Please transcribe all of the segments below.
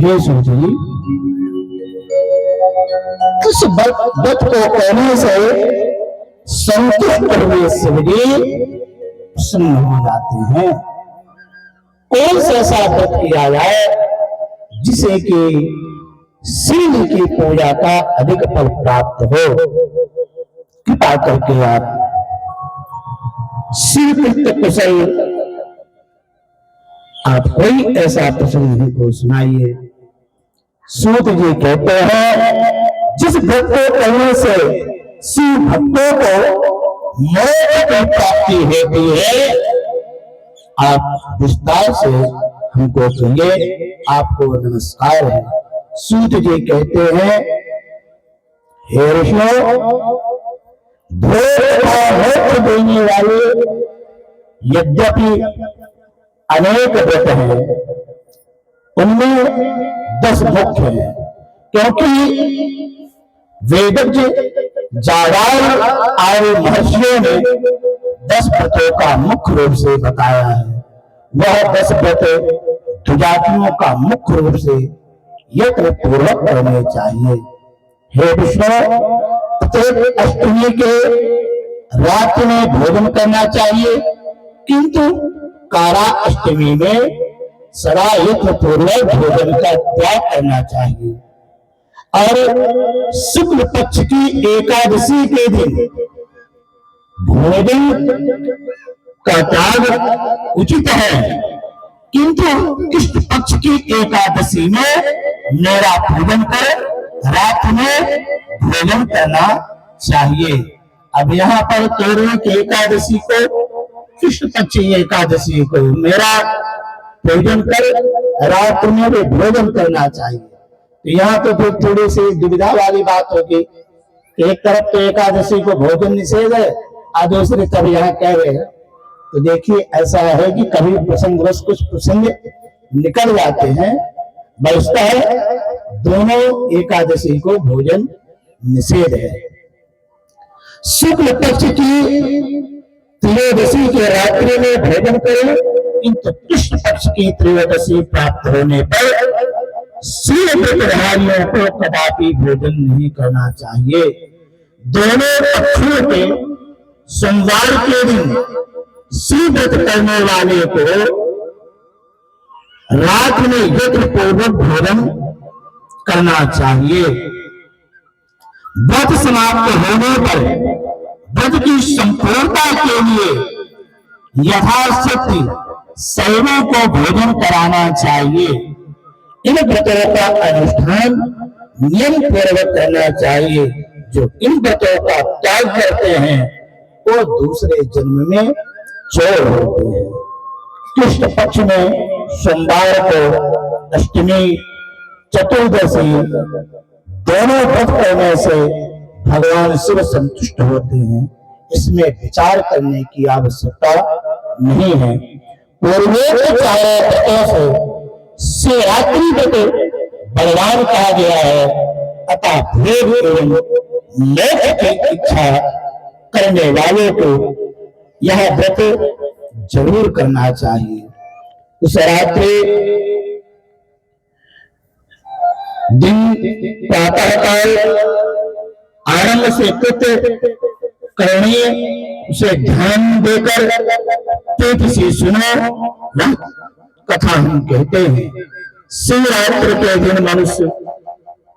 हे सूत जी, इस व्रत को करने से संतुष्ट हुए शिव जी प्रसन्न हो जाते हैं। कौन सा ऐसा व्रत किया जाए जिसे कि शिव जी की पूजा का अधिक फल प्राप्त हो? कृपा करके आप शिव कृत्य कुशल आप कोई ऐसा प्रसंग हमको सुनाइए। सूत जी कहते हैं, जिस भक्त को करने से शिव भक्तों को मोक्ष की प्राप्ति होती है, आप विस्तार से हमको कहिए। आपको नमस्कार है। सूत जी कहते हैं, हे ऋषियों, भोग और मोक्ष देने वाले यद्यपि अनेक व्रत हैं, उनमें 10 मुख्य हैं, क्योंकि वेदज्ञ जाबाल आदि महर्षियों ने 10 व्रतों का मुख्य रूप से बताया है। वह 10 व्रत द्विजातियों का मुख्य रूप से यत्न पूर्वक करने चाहिए। हे विष्णु, प्रत्येक अष्टमी के रात्रि में भोजन करना चाहिए, किंतु कारा अष्टमी में सदा यत्न पूर्वक भोजन का त्याग करना चाहिए। और शुक्ल पक्ष की एकादशी के दिन भोजन का त्याग उचित है, किंतु कृष्ण पक्ष की एकादशी में मेरा भोजन कर रात में भोजन करना चाहिए। अब यहाँ पर कह रहे हैं कि एकादशी को, कृष्ण पक्ष एकादशी को मेरा भोजन कर रात में भी भोजन करना चाहिए। तो यहाँ तो फिर थोड़ी सी दुविधा वाली बात होगी। एक तरफ तो एकादशी को भोजन निषेध है और दूसरी तरफ यहाँ कह रहे हैं। तो देखिए, ऐसा है कि कभी प्रसंगवश कुछ प्रसंग निकल जाते हैं। बचता है दोनों एकादशी को भोजन निषेध है। शुक्ल पक्ष की त्रयोदशी के रात्रि में भोजन करें, किंतु कृष्ण पक्ष की त्रयोदशी प्राप्त होने पर शिव व्रतधारियों को कदापि भोजन नहीं करना चाहिए। दोनों पक्षों के सोमवार के दिन शिव व्रत करने वाले को रात में यत्न पूर्वक भोजन करना चाहिए। व्रत समाप्त होने पर व्रत की संपूर्णता के लिए यथाशक्ति सैवों को भोजन कराना चाहिए। इन व्रतों का अनुष्ठान नियम पूर्वक करना चाहिए। जो इन व्रतों का त्याग करते हैं वो दूसरे जन्म में चोर होते हैं। कृष्ण पक्ष में सोमवार को अष्टमी, चतुर्दशी दोनों व्रत करने से भगवान शिव संतुष्ट होते हैं। इसमें विचार करने की आवश्यकता नहीं है। पूर्वोक्त चारों व्रतों से शिवरात्रि व्रत बलवान कहा गया है, अतः भोग एवं मोक्ष की इच्छा करने वालों को यह व्रत जरूर करना चाहिए। उस रात्रि दिन प्रातःकाल आरंभ से कृत्य करणीय, उसे ध्यान देकर प्रीति से सुनो, कथा हम कहते हैं। शिवरात्रि के दिन मनुष्य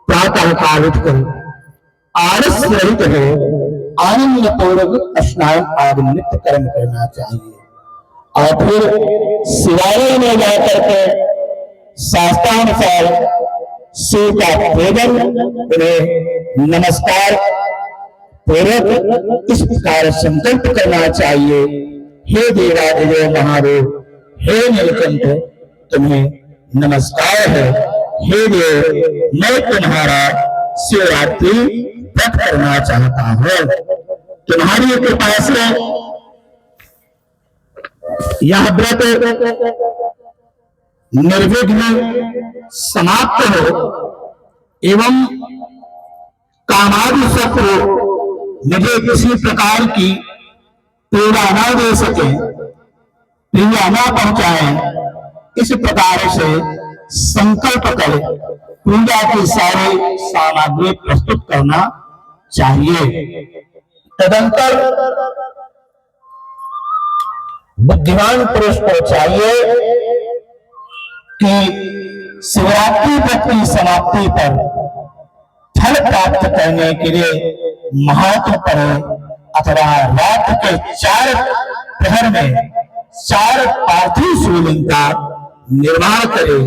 प्रातः काल उठकर आलस्य रहित हो आनंद पूर्वक स्नान आदि नित्य कर्म करना चाहिए। और फिर शिवालय में जाकर के शास्त्रानुसार शिव का पूजन, उन्हें नमस्कार पूर्वक इस प्रकार संकल्प करना चाहिए, हे देवादिदेव महादेव, हे नीलकंठ, तुम्हें नमस्कार है। हे देव, मैं तुम्हारा शिवरात्रि व्रत करना चाहता हूँ। तुम्हारी कृपा से यह व्रत निर्विघ्न समाप्त हो एवं कामादि शत्रु मुझे किसी प्रकार की पीड़ा न दे सके, पीड़ा न पहुंचाए, इस प्रकार से संकल्प करे, पूजा की सारी सामग्री प्रस्तुत करना चाहिए। तदंतर बुद्धिमान पुरुष को चाहिए कि शिवरात्रि व्रत की समाप्ति पर फल प्राप्त करने के लिए महात्म पढ़े अथवा रात के 4 प्रहर में 4 पार्थिव शिवलिंग का निर्माण करे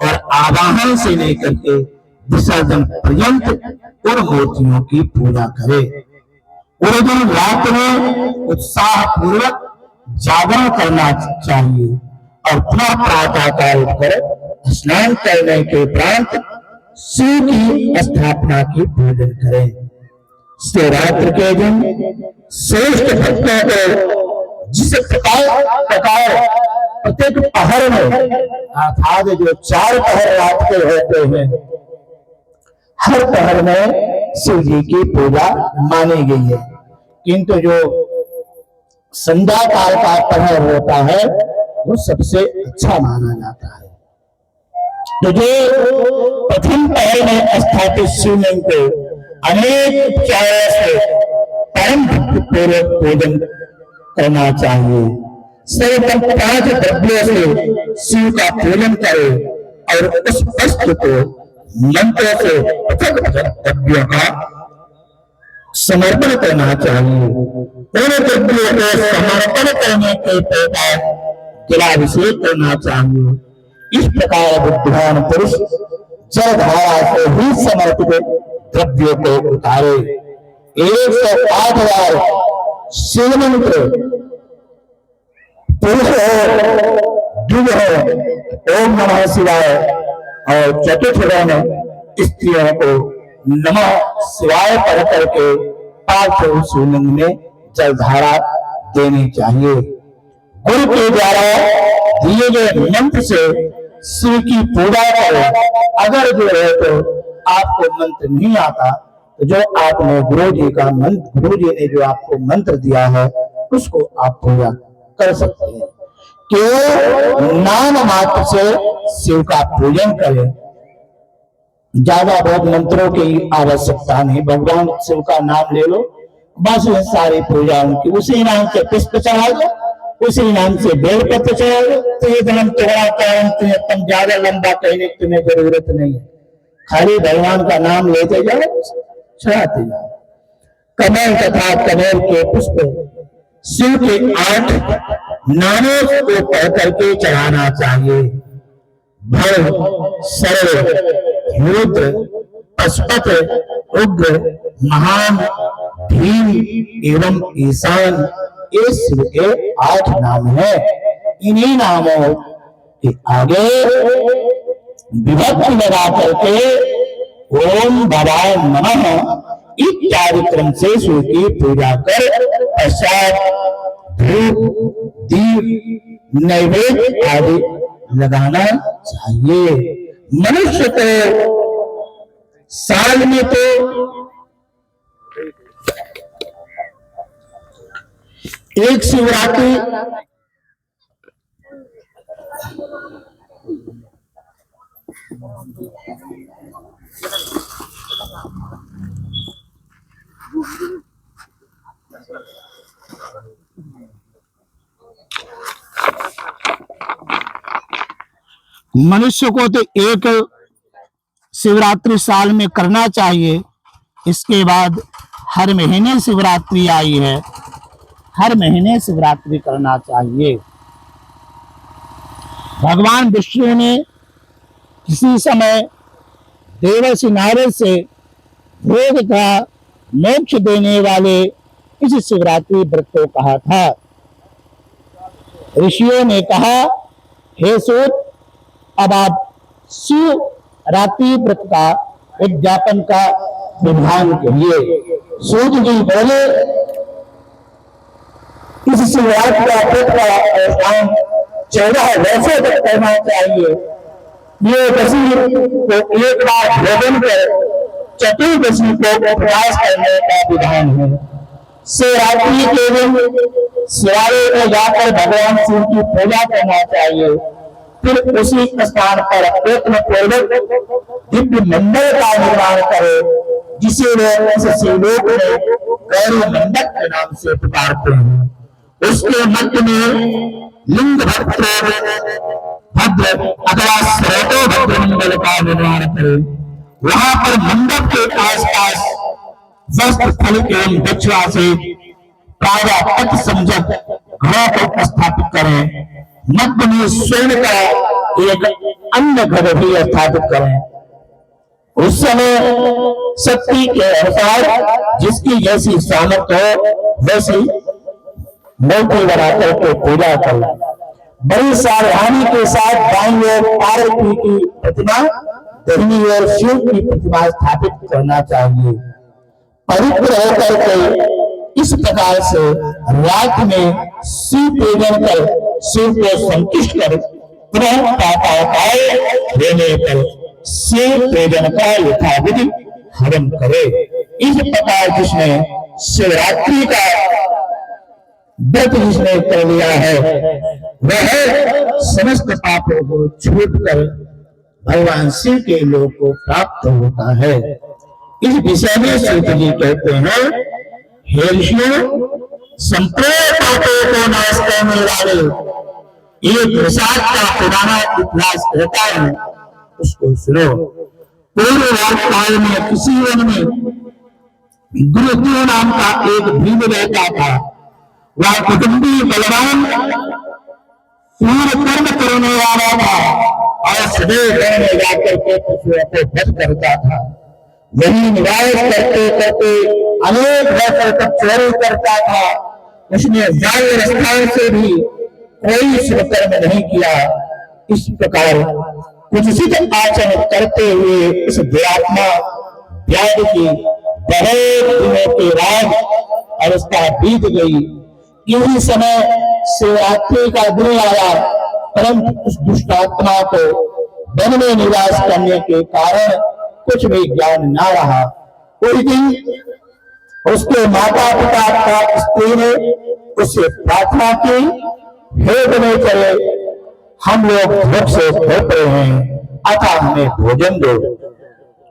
और आवाहन से लेकर के विसर्जन पर्यंत उन मूर्तियों की पूजा करे। उस दिन रात में उत्साह पूर्वक जागरण करना चाहिए और पुनः प्रातःकाल उठकर स्नान करने के उपरांत शिव की स्थापना की पूजन करें। शिवरात्रि के दिन श्रेष्ठ भक्तों को जिस प्रकार प्रत्येक पहर में अर्थात जो 4 पहर रात के होते हैं, हर पहर में शिव जी की पूजा मानी गई है, किंतु जो संध्या काल का पहर होता है वो सबसे अच्छा माना जाता है। तो जो प्रथम पहर में स्थापित शिवलिंग को अनेक उपचारों से परम भक्ति पूर्वक पूजन करना चाहिए। सर्वप्रथम 5 द्रव्यों से शिव का पूजन करे और उस वस्तु को मंत्रों से पृथक द्रव्यों का समर्पण करना चाहिए। उन द्रव्यों को समर्पण करने के पश्चात जलाभिषेक करना चाहिए। इस प्रकार बुद्धिमान पुरुष जलधारा से ही समर्पित द्रव्यों को उतारे। 108 बार शिव मंत्र पुरुष हो, दुर्ग हो, ओम नमः शिवाय, और चतुर्थ में स्त्रियों को नमः शिवाय पढ़ करके पार्थिव शिवलिंग में जलधारा देनी चाहिए। गुरु के द्वारा दिए गए मंत्र से शिव की पूजा करें। अगर जो है तो आपको मंत्र नहीं आता तो जो आपने गुरु जी ने जो आपको मंत्र दिया है उसको आप पूजा कर सकते हैं। केवल नाम मात्र से शिव का पूजन करें। ज्यादा बहुत मंत्रों की आवश्यकता नहीं, भगवान शिव का नाम ले लो, बस सारी पूजा उनकी। उसी नाम से पुष्प चढ़ा दो, उसी नाम से बेलपत्र चढ़ा दो, तो ये जन्म तुम्हारा कारण तुम ज्यादा लंबा कहने की तुम्हें जरूरत नहीं है। खाली भगवान का नाम लेते जाओ, चढ़ाते जाओ। कमल तथा कनेर के पुष्प शिव के 8 नामों को पढ़ करके चढ़ाना चाहिए। भव, सरल, रुद्र, पशुपत, उग्र, महान, भीम एवं ईशान, ये शिव के 8 नाम है। इन्हीं नामों के आगे विभक्ति लगा करके ओम भवाय नमः इत्यादि क्रम से शिव की पूजा कर पश्चात धूप, दीप, नैवेद्य आदि लगाना चाहिए। मनुष्य को साल में तो एक शिवरात्रि मनुष्य को तो एक शिवरात्रि साल में करना चाहिए। इसके बाद हर महीने शिवरात्रि आई है, हर महीने शिवरात्रि करना चाहिए। भगवान विष्णु ने किसी समय देवर्षि नारद से भोग का मोक्ष देने वाले इस शिवरात्रि व्रत को कहा था। ऋषियों ने कहा, हे सूत, अब आप शिवरात्रि व्रत का उद्यापन का विधान करिए। सूत जी बोले, इस शिवरात्रि का व्रत का अनुष्ठान 14 वर्षों तक करना चाहिए। ये दशमी को एक बार भोजन कर चतुर्दशी को उपवास करने का विधान है। शिवरात्रि के दिन शिवालय में जाकर भगवान शिव की पूजा करना चाहिए। फिर उसी स्थान पर प्रयत्न पूर्वक दिव्य मंडल का निर्माण करे, जिसे लोग इस श्रीलोक में गौरी मंडप के नाम से पुकारते हैं। उसके मध्य में लिंग भद्र अथवा श्रोतो भद्र मंडल का निर्माण करे। वहां पर मंडप के आसपास वस्त्र फल एवं दक्षिणा से प्राजापत समझक घरों को स्थापित करें। मध्य में स्वर्ण का एक अन्य घर भी स्थापित करें। उस समय शक्ति के अनुसार जिसकी जैसी सामर्थ्य हो वैसी मूर्ति बनाकर के पूजा करें। बड़ी सावधानी के साथ दाईं ओर पार्वती की प्रतिमा, दाहिनी ओर शिव की प्रतिमा स्थापित करना चाहिए। पवित्र होकर के इस प्रकार से रात में शिव पूजन कर शिव को संतुष्ट कर पुनः प्रातःकाल देने पर शिव पूजन का यथाविधि हवन करे। इस प्रकार जिसने शिवरात्रि का व्रत जिसने कर लिया है वह समस्त पापों को छूटकर भगवान शिव के लोक को प्राप्त होता है। इस विषय में सूत जी कहते हैं, हे ऋषियों, संपूर्ण पापों को नाश करने वाले एक प्रसाद का पुराना इतिहास कहता है, उसको सुनो। पूर्व काल में किसी वन में गुरुदेव नाम का एक भीम रहता था। वह कुटुंबी बलवान पूर्ण कर्म करने वाला था और सदैव वन में जाकर के पशुओं को वध करता था। वही निवास करते करते अनेक वर्षों तक चोरी करता था। उसने जाल स्थान से भी कोई शुभ कर्म नहीं किया। इस प्रकार कुत्सित आचरण करते हुए इस दुरात्मा व्याध की बहुत दिनों के बाद अवस्था बीत गई। इसी समय शिवरात्रि का दिन आया, परंतु उस दुष्टात्मा को वन में निवास करने के कारण कुछ भी ज्ञान न रहा। उस दिन उसके माता पिता का स्त्री ने उससे प्रार्थना की, हे बनेचरे, हम लोग भूख से भूख रहे हैं, अतः हमें भोजन दो।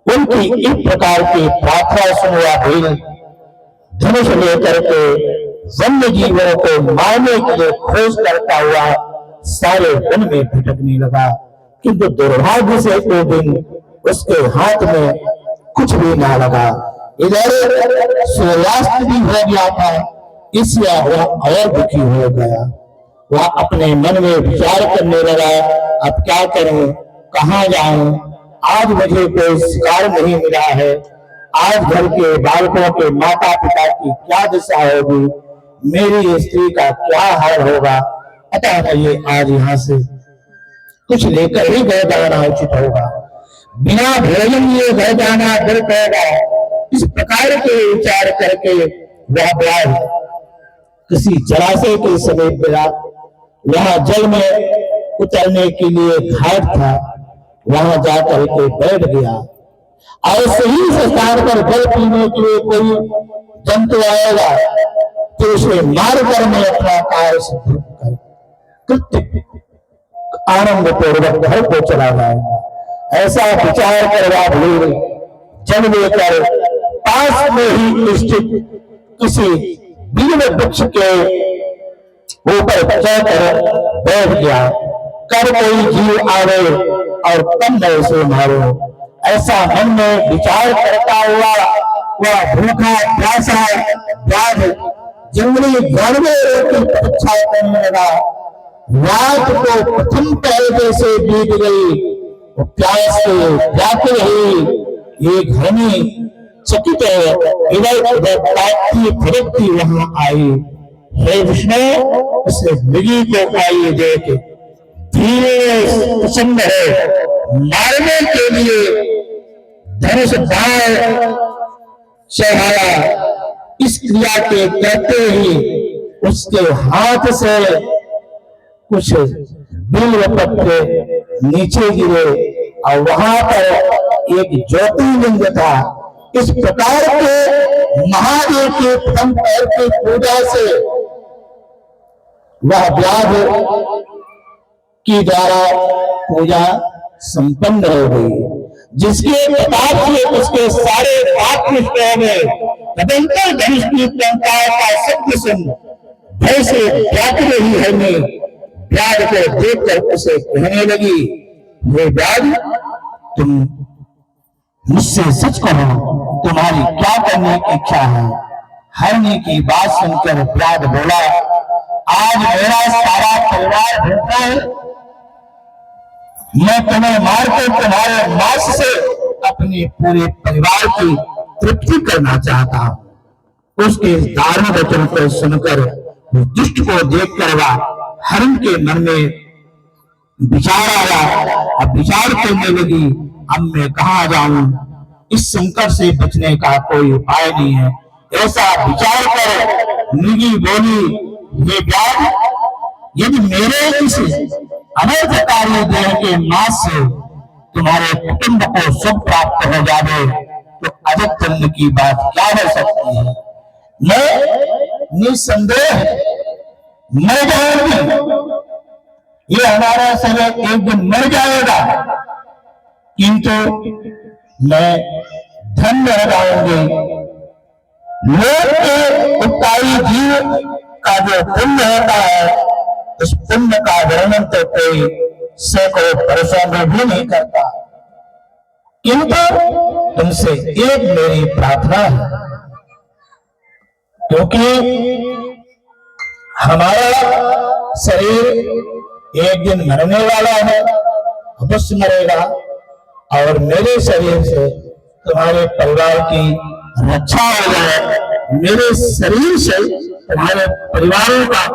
उनकी इस प्रकार की प्रार्थना सुनवा भील धनुष लेकर के वन्य जीवों को मारने के लिए खोज करता हुआ सारे वन में भटकने लगा। किंतु दुर्भाग्य से वो दिन उसके हाथ में कुछ भी ना लगा। इधर सूर्यास्त भी हो गया था, इसलिए वह और दुखी हो गया। वह अपने मन में विचार करने लगा, अब क्या करूं, कहां जाऊं, आज मुझे कोई शिकार नहीं मिला है, आज घर के बालकों के माता पिता की क्या दशा होगी, मेरी स्त्री का क्या हाल होगा, अतः ये आज यहाँ से कुछ लेकर ही घर जाना उचित होगा, बिना भोजन लिए घर जाना गलत होगा। इस प्रकार के विचार करके वह ब्याज किसी जलाशय के समीप मिला। वहां जल में उतरने के लिए घाट था, वहां जाकर के बैठ गया और सही स्थान पर जल पीने के लिए कोई जंतु आएगा तो उसे मार कर मैं अपना कार्य सिद्ध कर कृत्य आनंद पूर्वक घर को चला जाएगा। ऐसा विचार करवा भूल जल लेकर पास में ही स्थित किसी बीन वृक्ष के ऊपर चढ़कर बैठ गया। कर कोई जीव आवे और कम न उसे मारो, ऐसा मन में विचार करता हुआ वह भूखा प्यासा व्याध जंगली वन में रोटी प्रतीक्षा करने लगा। रात को प्रथम पहले से बीत गई, प्यास से व्याकुल हुई एक हनी चकित इधर उधर ताकती फिरकती वहां आई। हे विष्णु, उसने मृगी को आई देख धीरे प्रसन्न है, मारने के लिए धनुष बाण चढ़ाया। इस क्रिया के कहते ही उसके हाथ से कुछ बिल्व पत्ते नीचे गिरे और वहां पर एक ज्योतिर्लिंग था। इस प्रकार के महादेव के प्रथम पैर की पूजा से वह व्याध के द्वारा पूजा संपन्न हो गई, जिसके प्रताप से उसके सारे पाप नष्ट हो गए। तदंतर धनुष की टंकार का शब्द सुन भय से व्याकुल रही हरणी व्याध को देखकर उसे कहने लगी, हे व्याध, तुम मुझसे सच कहो, तुम्हारी क्या करने की इच्छा है? हरणी की बात सुनकर व्याध बोला, आज मेरा सारा परिवार भूखा है, मैं तुम्हें मारकर तुम्हारे मांस से अपने पूरे परिवार की तृप्ति करना चाहता हूं। उसके दारुण वचन को सुनकर दुष्ट को देखकर वह हरण के मन में विचार आया और विचार करने लगी, अब मैं कहाँ जाऊं, इस संकट से बचने का कोई उपाय नहीं है। ऐसा विचार कर मृगी बोली, हे व्याध, यदि मेरे इस अनर्थकारी देह के मांस से तुम्हारे कुटुंब को सुख प्राप्त हो जाए तो अजब तुल्य की बात क्या हो सकती है। मैं निसंदेह मर जाऊंगी, ये हमारा शरीर एक दिन मर जाएगा, किंतु मैं धन्य हो जाऊंगी। लोक के उपकारी जीव का जो पुण्य होता है, उस पुण्य का वर्णन तो कोई सैकड़ों वर्षों में भी नहीं करता, किंतु तुमसे एक मेरी प्रार्थना है, क्योंकि हमारा शरीर एक दिन मरने वाला है, अवश्य मरेगा, और मेरे शरीर से तुम्हारे परिवार की रक्षा हो जाए, मेरे शरीर से तुम्हारे परिवारों का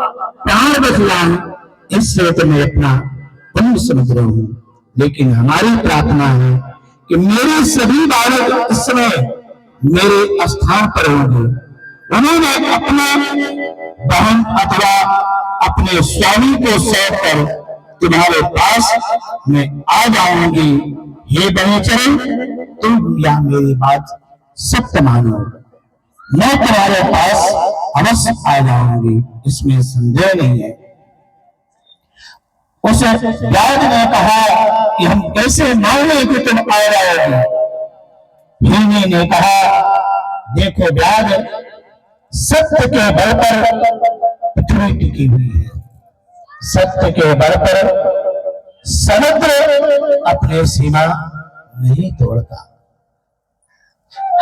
प्राण बच जाए, इससे तो मैं अपना पुण्य समझ रहा हूं। लेकिन हमारी प्रार्थना है कि मेरे सभी बालक इस समय मेरे स्थान पर होंगे, उन्होंने अपने बहन अथवा अपने स्वामी को सौंप कर तुम्हारे पास मैं आ जाऊंगी। हे बनेचरण, तुम या मेरी बात सत्य मानो, मैं तुम्हारे पास अवश्य आ जाऊंगी, इसमें संदेह नहीं है। उस व्याध ने कहा कि हम कैसे माने कि तुम आ जाओगे। हिरनी ने कहा, देखो व्याध, सत्य के बल पर पृथ्वी टिकी हुई है, सत्य के बल पर समुद्र अपनी सीमा नहीं तोड़ता।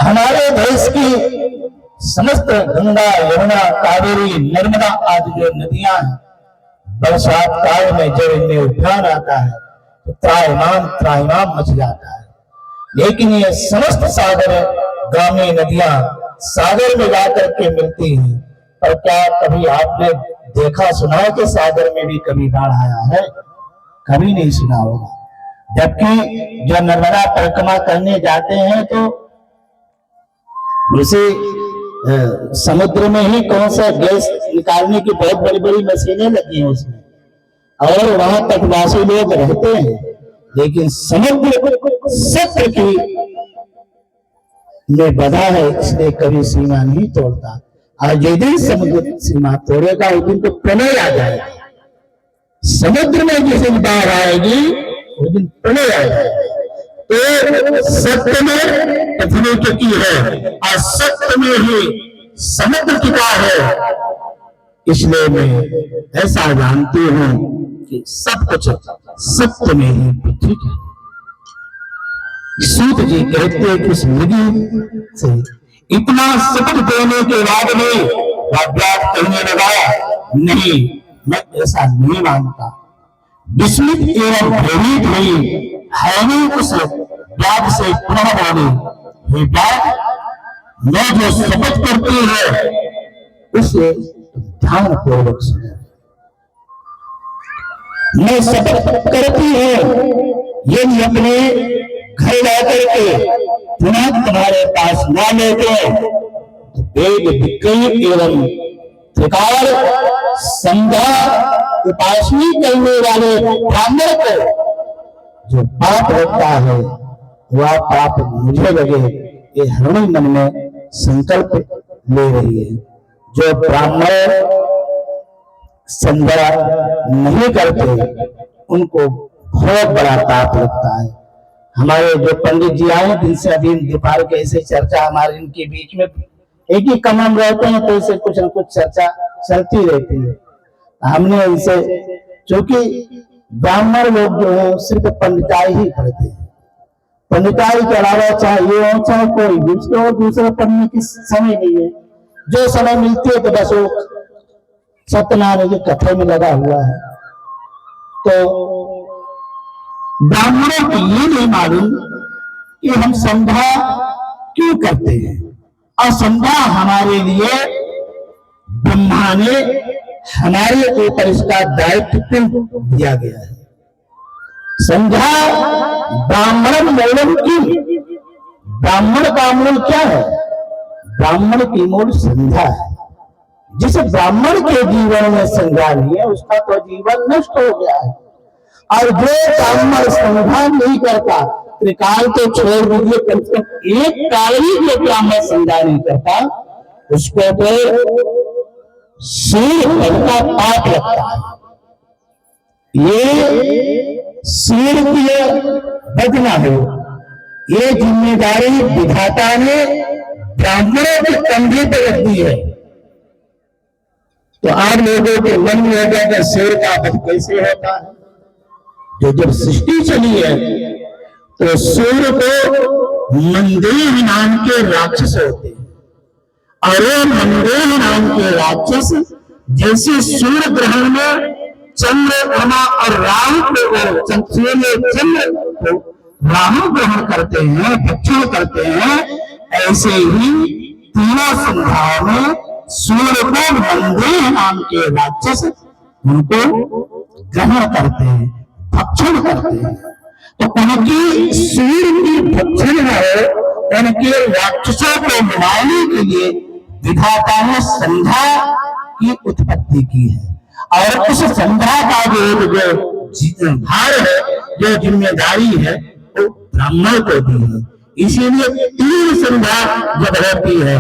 हमारे देश की समस्त गंगा, यमुना, कावेरी, नर्मदा आदि जो नदियां हैं, बरसात काल में जब इनमें उफान आता है तो त्राहिमाम मच जाता है। लेकिन ये समस्त सागर गामी नदियां सागर में जाकर के मिलती हैं, पर क्या कभी आपने देखा सुना है कि सागर में भी कभी बाढ़ आया है? कभी नहीं सुना होगा। जबकि जो नर्मदा परिक्रमा करने जाते हैं तो उसे समुद्र में ही कौन सा गैस निकालने की बहुत बड़ी बड़ी मशीनें लगी हैं उसमें, और वहां तटवासी लोग रहते हैं, लेकिन समुद्र सत्य की में बधा है, इसलिए कभी सीमा नहीं तोड़ता। और जिस दिन समुद्र सीमा तोड़ेगा उस दिन तो प्रलय आ जाएगा। समुद्र में जिस दिन बाढ़ आएगी उस दिन प्रलय आ जाएगा। तो सत्य में पृथ्वी टिकी है और सत्य में ही समुद्र टिका है, इसलिए मैं ऐसा जानती हूं कि सब कुछ सत्य में ही पृथ्वी है। सूत जी कहते हैं कि इस नदी से इतना शपथ देने के बाद में व्यास कहने लगा, नहीं, मैं ऐसा नहीं मानता। विस्मित एवं भयभीत हुई हरणी उस व्यास से पुनः बोली, हे व्यास, मैं जो शपथ करती है उसे ध्यान पूर्वक सुनो। मैं शपथ करती हूं यदि अपने घर जाकर के पुनः तुम्हारे पास ना लेते तो वेद विक्रय एवं त्रिकाल संध्या उपासनी करने वाले ब्राह्मण को जो पाप होता है वह पाप मुझे लगे, ये हरणी मन में संकल्प ले रही है। जो ब्राह्मण संध्या नहीं करते उनको बहुत बड़ा पाप लगता है। हमारे जो पंडित जी आए दिन से अभी दोपहर के ऐसे चर्चा हमारे इनके बीच में एक ही कमरे में रहते हैं, तो इसे कुछ न कुछ चर्चा चलती रहती है। हमने इनसे, क्योंकि ब्राह्मण लोग जो है सिर्फ पंडिताई ही करते हैं, पंडिताई के अलावा चाहे ये हो चाहे कोई दूसरे पढ़ने की समय नहीं है। जो समय मिलती है तो बस वो सत्यनारायण की कथा में लगा हुआ है। तो ब्राह्मणों को ये नहीं मालूम कि हम संध्या क्यों करते हैं, और संध्या हमारे लिए ब्रह्मा ने हमारे ऊपर इसका दायित्व क्यों दिया गया है। संध्या ब्राह्मण मूलम की, ब्राह्मण का मूल क्या है? ब्राह्मण की मूल संध्या है। जिस ब्राह्मण के जीवन में संध्या नहीं है उसका तो जीवन नष्ट हो गया है। और जो ब्राह्मण संध्या नहीं करता, त्रिकाल तो छोड़ दीजिए, कम से कम एक काल ही जो ब्राह्मण संध्या नहीं करता उसको तो सिर का पाप लगता है। ये सिर की बदना है, ये जिम्मेदारी विधाता ने ब्राह्मणों के कंधे पर रख दी है। तो आप लोगों के मन में होगा कि सिर का वध कैसे होता है। जो जब सृष्टि चली है तो सूर्य को मंदेह नाम के राक्षस होते हैं, और वो मंदेह नाम के राक्षस जैसे सूर्य ग्रहण में चंद्रमा और राहु को, सूर्य चंद्र को राहु ग्रहण करते हैं, भक्षण करते हैं, ऐसे ही तीनों संध्याओं में सूर्य को मंदेह नाम के राक्षस उनको ग्रहण करते हैं, भक्षण करते हैं। तो उनकी सूर्य की भक्षण है, उनके राक्षसों को मिलाने के लिए विधाता ने संध्या की उत्पत्ति की है। और उस संध्या का जो भार है, जो जिम्मेदारी है, वो ब्राह्मण को दी है। इसीलिए 3 संध्या जब होती है,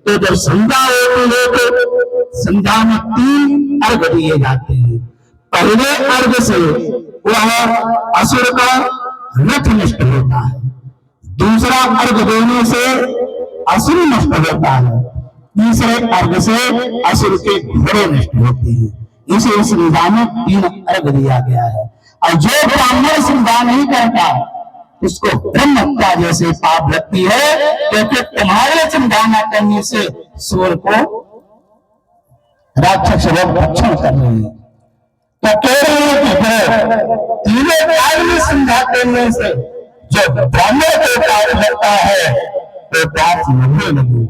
तो जब संध्या होती है तो संध्या में 3 अर्घ दिए जाते हैं। पहले अर्घ से वह असुर का रथ नष्ट होता है, दूसरा अर्घ देने से असुर नष्ट होता है, तीसरे अर्घ से असुर के घोड़े नष्ट होते हैं। इसे संध्या में 3 अर्घ दिया गया है। और जो ब्राह्मण संध्या नहीं करता उसको ब्रह्म हत्या जैसे पाप लगती है, क्योंकि तुम्हारे संध्या न करने से सूर्य को राक्षस लोग भक्षण कर रहे हैं। तो कह रहे हैं कि तीनों काल में संध्या करने से जो ब्राह्मण को पाप लगता है वो पाप नहीं लगे।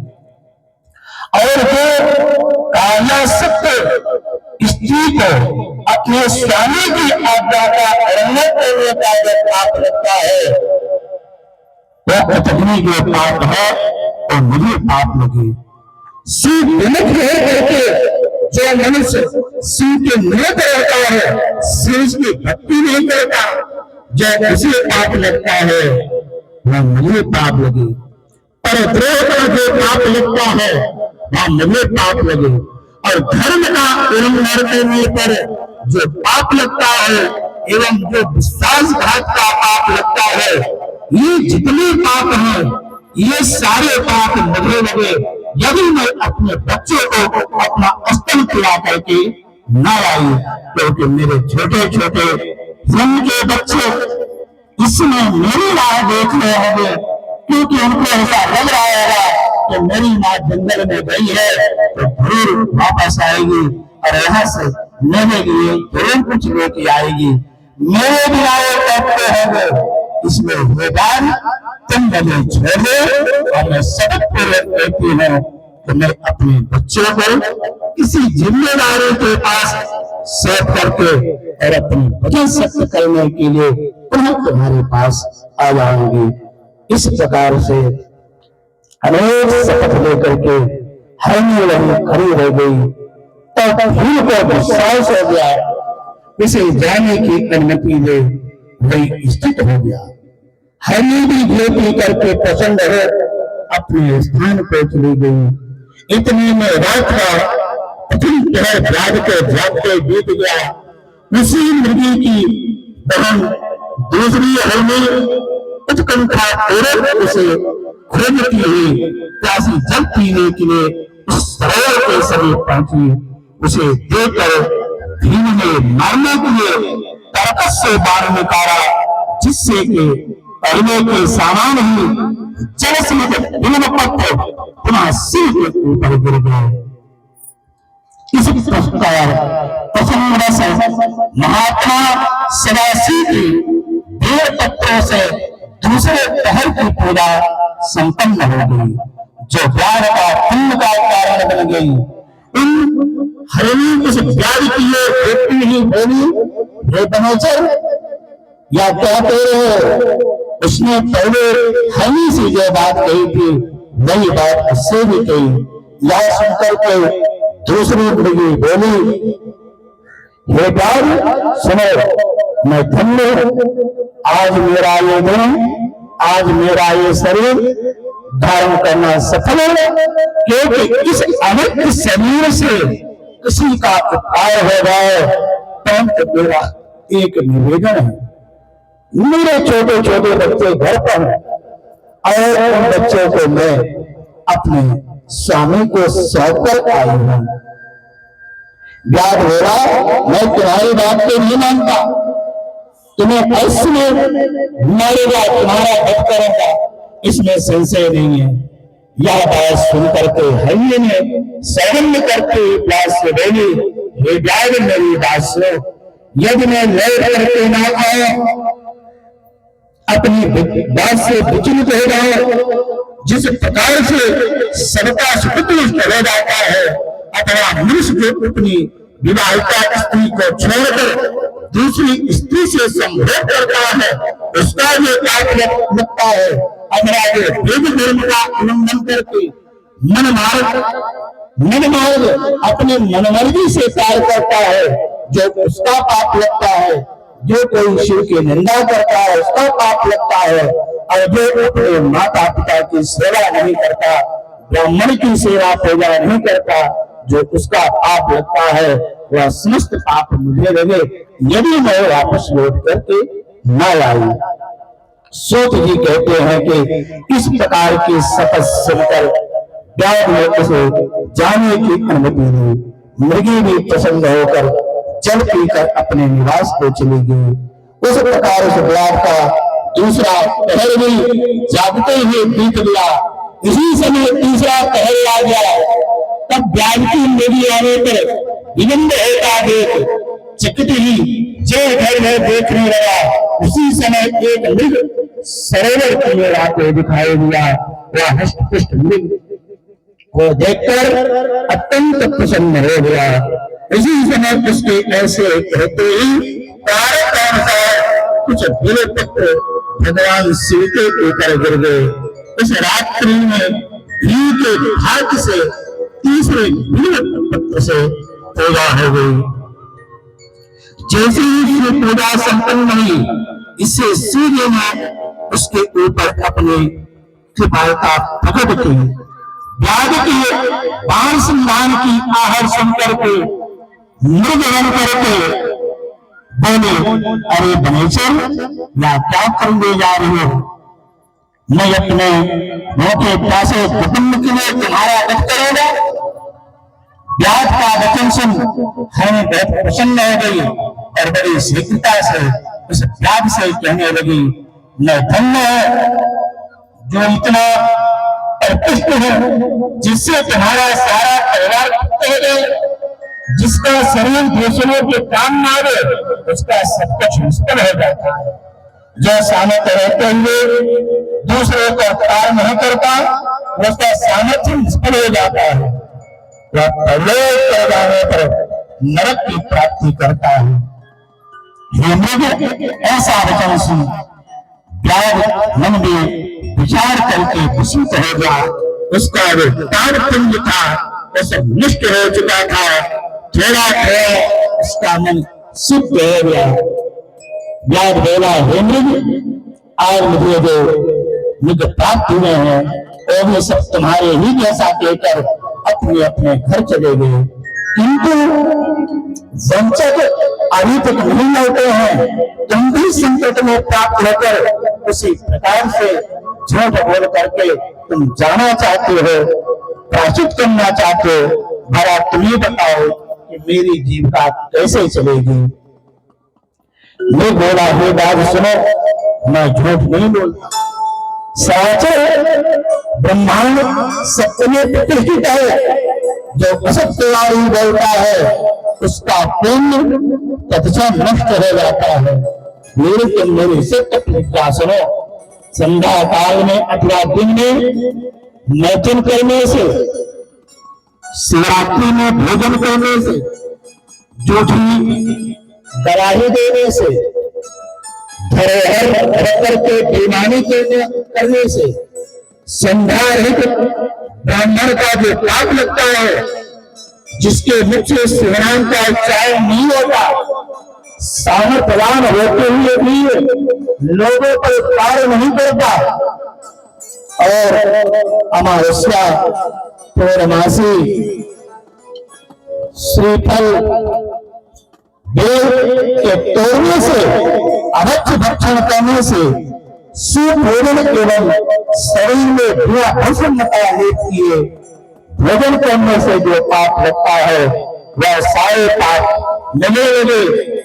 और जो काला सत्य स्त्री को अपने स्वामी की आज्ञा का उल्लंघन करने का जो पाप लगता है वह पृथ्वी जो पाप है तो मुझे पाप लगे। शिव विमुख करके जो मनुष्य शिव के निमित्त रहता है, शिव की भक्ति नहीं करता, जो उसे पाप लगता है वह मुझे पाप लगे। पर द्रोह का जो पाप लगता है वह मुझे पाप लगे। और धर्म का उल्लंघन करने पर जो पाप लगता है एवं जो विश्वासघात का पाप लगता है, ये जितने पाप हैं ये सारे पाप मुझे लगे यदि मैं अपने बच्चों को अपना स्तन खिला करके न लाई, क्योंकि मेरे छोटे छोटे जन्म के बच्चे इसमें मेरी राह देख रहे होंगे, क्योंकि उनको ऐसा लग रहा होगा कि मेरी माँ जंगल में गई है तो जरूर वापस आएगी और यहाँ से मेरे लिए जरूर कुछ लेके आएगी, मेरे बिना वो कहते होंगे। इसमें वेदान तुम मुझे छोड़ दो और मैं सबक पूर्वक कहती हूँ कि मैं अपने बच्चों को किसी जिम्मेदारी के पास सौंप करके और अपनी वचन सत्य करने के लिए पुनः तुम्हारे पास आ जाऊंगी। इस प्रकार से अनेक शपथ लेकर के हरनी वही खड़ी हो गई। तो भीड़ को विश्वास हो गया, इसे जाने की अनुमति दे, वही स्थित हो गया। हरनी भी धोती करके प्रसन्न हो अपने स्थान पर चली गई। इतने में रात का प्रथम प्रहर जागते जागते बीत गया। उसी मृगी की बहन दूसरी हरनी उत्कंठा पूर्वक उसे खोजती हुई प्यासी जल पीने के लिए उस सरोवर के समीप पहुंची। उसे देखकर भीम ने मारने के लिए तरकस से बाण निकाला, जिससे कि पहले के सामान ही जल समेत बिलवपत्र पुनः सिर के ऊपर गिर गए। इस प्रकार प्रथम रस महात्मा सदाशिव की भेड़ पत्रों से दूसरे पहर की पूजा संपन्न हो गई, जो व्याध का पुण्य का कारण बन गई। इन हरिणी उस व्याध की ओर देखती ही बोली, हे बनोचर, या क्या कह रहे हो? उसने पहले हरिणी से जो बात कही थी वही बात उससे भी कही। यह सुनकर के दूसरी बुढ़ी बोली, हे व्याध सुनो, मैं धन्य हूं। आज मेरा ये दिन, आज मेरा ये शरीर धारण करना सफल है, क्योंकि इस अनित्य शरीर से किसी का उपाय हो जाए। परंतु मेरा एक निवेदन है, मेरे छोटे छोटे बच्चे घर पर हैं और उन बच्चों को मैं अपने स्वामी को सौंप कर आई हूं। व्याध बोला, मैं तुम्हारी बात को नहीं मानता, तुम्हें कैसे मारेगा, तुम्हारा वध करेगा, इसमें संशय नहीं है। यह बात सुनकर के हरिणी ने सौम्य करके व्यास से बोली, हे व्याध, मेरी बात सुनो, यदि मैं लय करके ना आया, अपनी बात से विचलित हो जाओ, जिस प्रकार से सबका सुख हो जाता है, अथवा मनुष्य को अपनी विवाहिता स्त्री को छोड़कर दूसरी स्त्री से संभोग करता है, उसका जो कार्य लगता है, अथवा जो वेद धर्म का उल्लंघन करके मन मार्ग अपने मनमर्जी से कार्य करता है, जो उसका पाप लगता है। जो कोई शिव की निंदा करता है उसका पाप लगता है, और जो अपने माता पिता की सेवा नहीं करता, ब्राह्मण की सेवा पूजा नहीं करता, जो उसका पाप लगता है, वह समस्त पाप मुझे लगे, यदि मैं वापस लौट करके न लाई। सूत जी कहते हैं कि इस प्रकार की शपथ सुनकर व्याध ने उसे जाने की अनुमति दी। मृगी भी प्रसन्न होकर जल पीकर अपने निवास को चली गई। उस प्रकार उस व्याध का दूसरा पहर भी जागते हुए बीत गया। इसी समय तीसरा पहर आ गया। तब व्याध की मृगी आने पर विलंब होता देख चकित ही जो घर में देखने लगा, उसी समय एक मृग सरोवर की ओर आते दिखाई दिया। वह हष्टपुष्ट मृग को देखकर अत्यंत प्रसन्न हो गया। इसी समय उसके ऐसे कहते ही अनुसार कुछ बिलपत्र भगवान शिव के ऊपर गिर गए। इस रात्रि में घी के भाग्य से तीसरे बिलपत्र से पूजा हो गई। जैसे ही पूजा संपन्न हुई, इससे सूर्य ने उसके ऊपर अपनी कृपालता प्रकट की। व्याध के बाण संधान की आहर सुनकर के मृग बन करके बोले, अरे बनेश्वर, या क्या करने जा रहे हो? मैं अपने मोटे प्यासे कुटुंब के लिए तुम्हारा वध करूंगा। व्याध का वचन सुन हमें बहुत प्रसन्न हो गई और बड़ी शीघ्रता से उस व्याध से कहने लगी, मैं धन्य है जो इतना उत्कृष्ट है, जिससे तुम्हारा सारा परिवार तृप्त हो गए, जिसका शरीर दूसरों के काम न आवे, उसका सब कुछ निष्फल हो जाता है। जो सामर्थ्य रहते हुए दूसरों का कार्य नहीं करता, उसका सामर्थ्य निष्फल हो जाता है। वह परलोक कर जाने पर नरक की प्राप्ति करता है। हे मृग, ऐसा वचन सुन व्याध मन में विचार करके विस्मित हो गया। उसका जो तारतम्य था वो सब नष्ट हो चुका था। थोड़ा थोड़ा उसका मन शुद्ध हो गया। व्याध बोला, हे मृग, आज मुझे जो मृग प्राप्त हुए हैं वो भी सब तुम्हारे ही जैसा कहकर अपने अपने घर चले गए। किंतु वंचक अभी तक नहीं लौटे हैं, तुम भी संकट में प्राप्त होकर उसी प्रकार से झूठ बोल करके तुम जाना चाहते हो, प्रायश्चित करना चाहते हो। भला तुम्हें बताओ कि मेरी जीविका कैसे चलेगी। मैं बोला, हे बात सुनो, मैं झूठ नहीं बोलता। सचर ब्रह्मांड सत्य में प्रतिष्ठित है। जो असत्यवादी बोलता है उसका पुण्य तत्क्षण नष्ट हो जाता है। लेकिन मेरी सत्य प्रतिज्ञा सुनो, संध्या काल में अथवा दिन में मैथुन करने से, शिवरात्रि में भोजन करने से, जूठी दराही देने से, धरोहर रखकर के बेईमानी करने से, संध्या रहित ब्राह्मण का जो पाप लगता है, जिसके मुख से शिवनाम का उच्चारण नहीं होता, सामर्थ्यवान होते हुए भी लोगों पर कार्य नहीं करता, और अमावस्या पूर्णमासी श्रीफल बेल के तोड़ने से, अभक्ष भक्षण करने से, सुभोजन केवल शरीर में बुरा प्रसन्नता लेती है। भोजन करने से जो पाप लगता है वह सारे पाप लगे लगे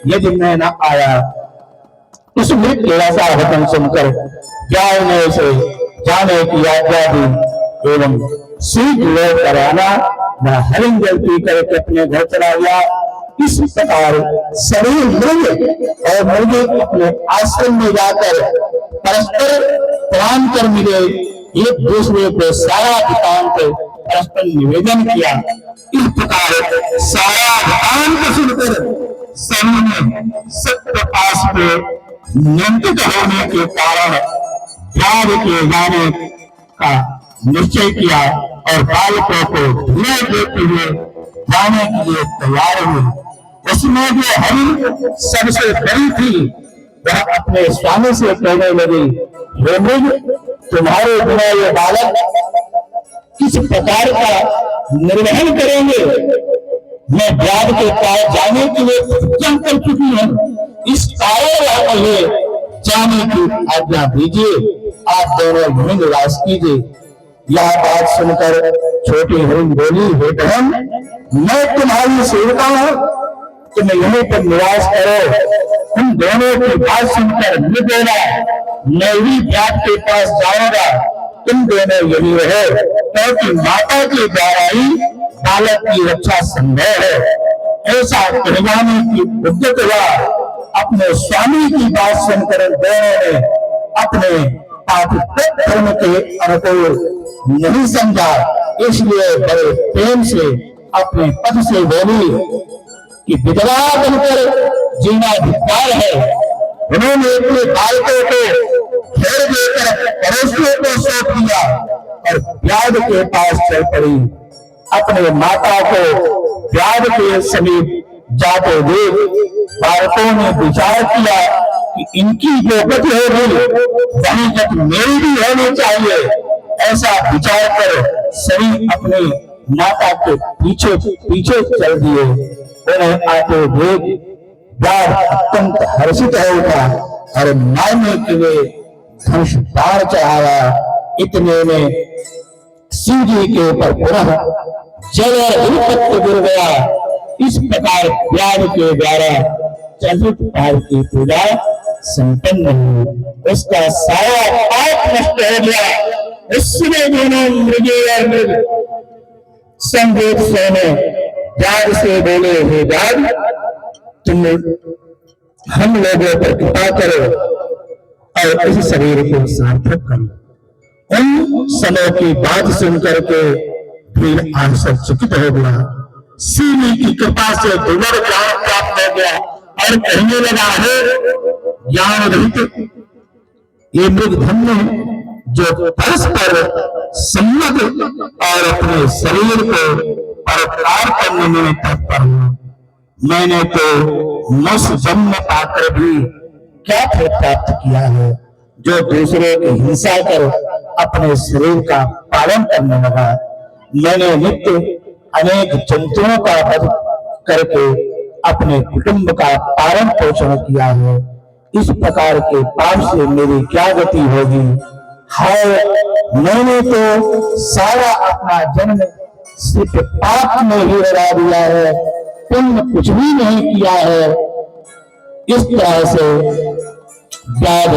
यदि मैं न आया। उस मृत ऐसा वचन सुनकर जाने से जाने की आज्ञा दी एवं शीघ्र लोग कराना वह हरिन जल पी करके अपने घर चला गया। इस प्रकार सभी मृग और मुर्गी अपने आश्रम में जाकर परस्पर प्रणाम कर मिले, एक दूसरे को सारा वृतांत परस्पर निवेदन किया। इस प्रकार सारा वृतांत सुनकर सभी ने सत्य पास में नियंत्रित होने के कारण त्याग के जाने का निश्चय किया और बालकों को धीरे देते हुए जाने के लिए तैयार हुए। उसमें जो हरिण सबसे बड़ी थी वह अपने स्वामी से कहने लगी, हे मृग, तुम्हारे बिना ये बालक किस प्रकार का निर्वहन करेंगे। मैं ब्याज के पास जाने के लिए प्रतिज्ञा कर चुकी हूँ, इस कारण ये जाने की आज्ञा दीजिए। आप दोनों यहीं निवास कीजिए। यह बात सुनकर छोटी हरिण बोली, हे बहन, मैं तुम्हारी सेविका हूँ, तुम यहीं पर निवास करो। उन दोनों की बात सुनकर मैं बोला, मैं भी ब्याज के पास जाऊंगा, तुम दोनों यही रहो, क्योंकि माता के द्वारा ही बालक की रक्षा संभव है। ऐसा कहवाने की उद्यत हुआ। अपने स्वामी की बात सुनकर दोनों ने अपने पातिव्रत धर्म के अनुकूल नहीं समझा, इसलिए बड़े प्रेम से अपने पद से बोली कि विधवा बनकर जीना धिक्कार है। उन्होंने अपने बालकों को खेल देकर पड़ोसियों को सौंप दिया और ब्याज के पास चल पड़ी। अपने माता को ब्याज के समीप जाते देख बालकों ने विचार किया कि इनकी जो गति होगी वही गति मेरी भी होनी चाहिए। ऐसा विचार कर सभी अपने माता के पीछे पीछे चल दिए। उन्हें आते देख ब्याज अत्यंत हर्षित हो उठा और मारने के लिए धनुष बाण चढ़ाया। इतने में शिव जी के ऊपर पुनः जल और विपत्ति गिर गया। इस प्रकार ब्याज के द्वारा चतुर्थ पाद की पूजा संपन्न हुई। उसका सारा पाप नष्ट हो गया। इसलिए दोनों मृगे और मृग संगीत सोने ब्याज से बोले, हे ब्याज, तुम हम लोगों पर कृपा करो और इस शरीर को सार्थक करो। उन समय की बात सुनकर के फिर आश्चर्यचकित हो गया। शिव की कृपा से दुर्लभ ज्ञान प्राप्त हो गया और कहने लगा, है ज्ञान रहित ये मृग धन्य जो परस्पर सम्मत और अपने शरीर को परोपकार करने में तत्पर हूँ। मैंने तो मनुष्य जन्म पाकर भी क्या फल प्राप्त किया है, जो दूसरे की हिंसा कर अपने शरीर का पालन करने लगा। मैंने नित्य अनेक जंतुओं का वध करके अपने कुटुंब का पालन पोषण किया है। इस प्रकार के पाप से मेरी क्या गति होगी। हाय, मैंने तो सारा अपना जन्म सिर्फ पाप में ही लगा दिया है, पुण्य कुछ भी नहीं किया है। इस तरह से व्याध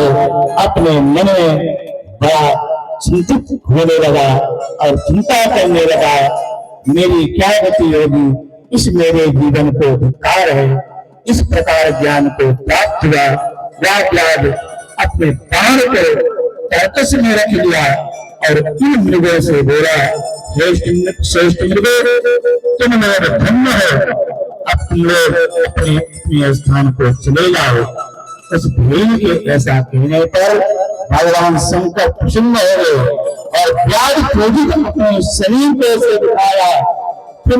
अपने मन में बड़ा चिंतित होने लगा और चिंता करने लगा, मेरी क्या गति होगी, इस मेरे जीवन को धिक्कार है। इस प्रकार ज्ञान को प्राप्त हुआ। वह व्याध अपने प्राण को कर्कश में रख लिया और इन मृगों से बोला, श्रेष्ठ मृगो, तुम लोग धन्य हो, अब तुम लोग अपने अपने स्थान को चले जाओ। उस भेड़ के ऐसा कहने पर भगवान शंकर प्रसन्न हो गए और व्याध क्रोधित अपने शरीर को ऐसे दिखाया। फिर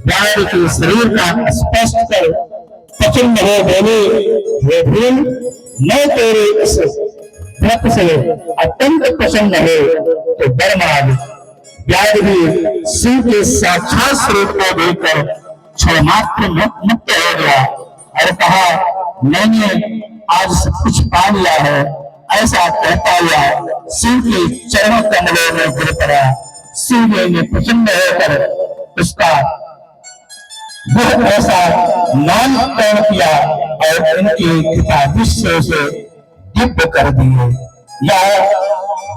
व्याध के शरीर का स्पष्ट कर प्रचंड हो बोले, हे भीम, मैं तेरे इस व्रत से अत्यंत प्रसन्न है। तो बर्माद व्याध भी शिव के साक्षात स्वरूप को देखकर क्षण मात्र मुक्त हो गया और कहा, मैंने आज सब कुछ पा लिया है। ऐसा कहता हुआ शिव के चरणों कमलों में गिर पड़ा। शिव ने प्रसन्न होकर उसका वह ऐसा नामकरण किया और उनकी कृपा दृश्य से दिव्य कर दिए। या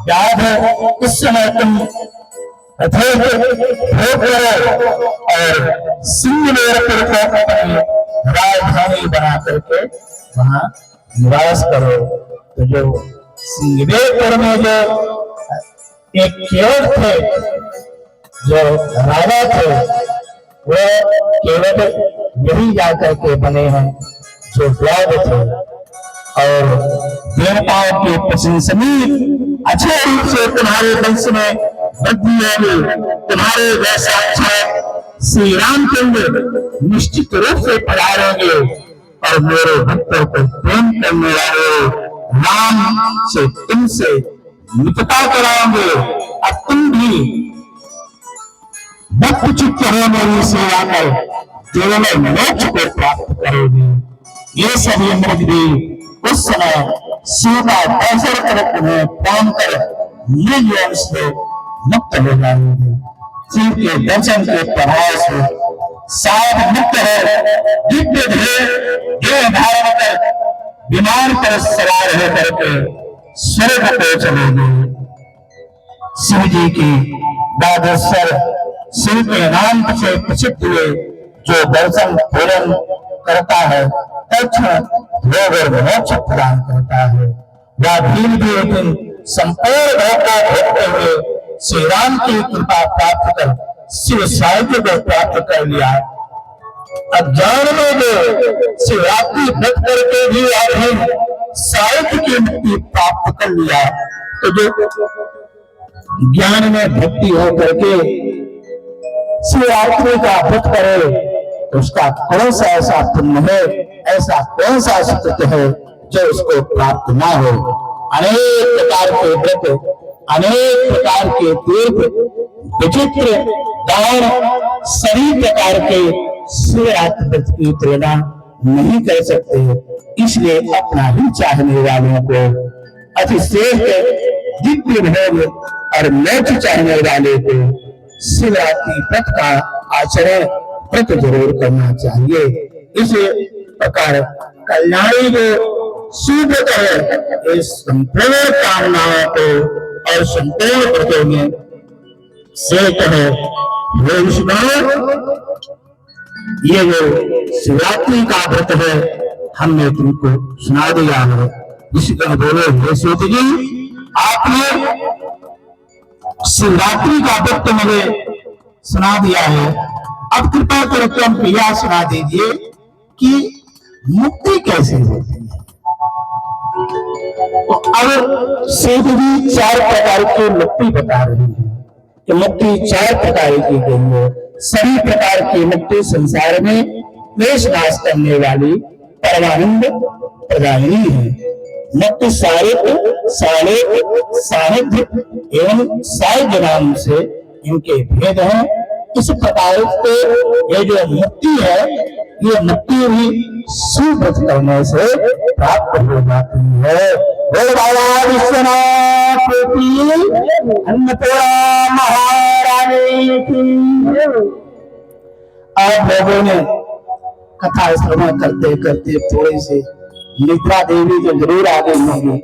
याद है, इस समय तुम भोग करो और सिंहपुर को अपनी राजधानी बना करके वहां निवास करो। तो जो सिंहपुर में जो एक केवट थे, जो राजा थे, वो केवट यही जाकर के बने हैं जो व्याध थे और देवताओं के प्रशंसनीय अच्छे रूप से तुम्हारे वंश में वृद्धि होगी। तुम्हारे वैसा अच्छा श्री रामचंद्र निश्चित रूप से पधारेंगे और मेरे भक्तों को प्रेम करने वाले राम से तुमसे मित्रता कराओगे। अब तुम भी भक्त चित्त हो मेरी सेवा कर केवल मोक्ष को प्राप्त करोगे। ये सभी मृग भी उस समय शिव का दर्शन कर उन्हें प्राण कर मृग वंश से मुक्त हो जाएंगे। शिव के दर्शन के प्रभाव से शायद मुक्त हो दिव्य देह धारण कर विमान पर सवार होकर के स्वर्ग को चले गए। शिव जी की द्वादशर शिव के नाम से प्रसिद्ध हुए जो दर्शन पूर्ण करता है तत्क्षण भोग और मोक्ष प्रदान करता है। वह भीम भी एक दिन संपूर्ण भोग को भोगते हुए श्री राम की कृपा प्राप्त कर शिव साहित्य को प्राप्त कर लिया। अज्ञान में जो शिवरात्रि व्रत करके भी आप साहित्य की मुक्ति प्राप्त कर लिया। तो जो ज्ञान में भक्ति हो करके शिवरात्रि का व्रत करे तो उसका कौन सा ऐसा पुण्य है, ऐसा कौन सा सुकृत है जो उसको प्राप्त ना हो। अनेक प्रकार के व्रत, अनेक प्रकार के तीर्थ, विचित्र दान, सभी प्रकार के शिवरात्रि व्रत की तुलना नहीं कर सकते। इसलिए अपना ही चाहने वालों को अतिश्रेष्ठ दिव्य भोग और मोक्ष चाहने वाले को शिवरात्रि व्रत का आचरण व्रत जरूर करना चाहिए। इस प्रकार कल्याणी जो सुव्रत है, इस संपूर्ण कामनाओं को और संपूर्ण व्रतों में से कहे, ये जो शिवरात्रि का व्रत है हमने तुमको सुना दिया है। इसी तरह बोले, हे सूत जी, आपने शिवरात्रि का व्रत मुझे सुना दिया है, अब कृपा करके हम यह सुना दीजिए कि मुक्ति कैसे होती है। तो अब सूत जी 4 प्रकार की मुक्ति बता रही है कि मुक्ति 4 प्रकार की गई है। सभी प्रकार की मुक्ति संसार में क्लेश नाश करने वाली परमानंद प्रदायिनी है। मुक्ति सानिध्य एवं सायुज्य नाम से इनके भेद हैं। इस प्रकार से ये जो मुक्ति है, ये मुक्ति भी सुव्रत करने से प्राप्त हो जाती है। बोल बाबा विश्वनाथ की, अन्नपूर्णा महारानी की। आप लोगों ने कथा श्रवण करते करते थोड़ी सी निद्रा देवी जो जरूर आ गई होगी।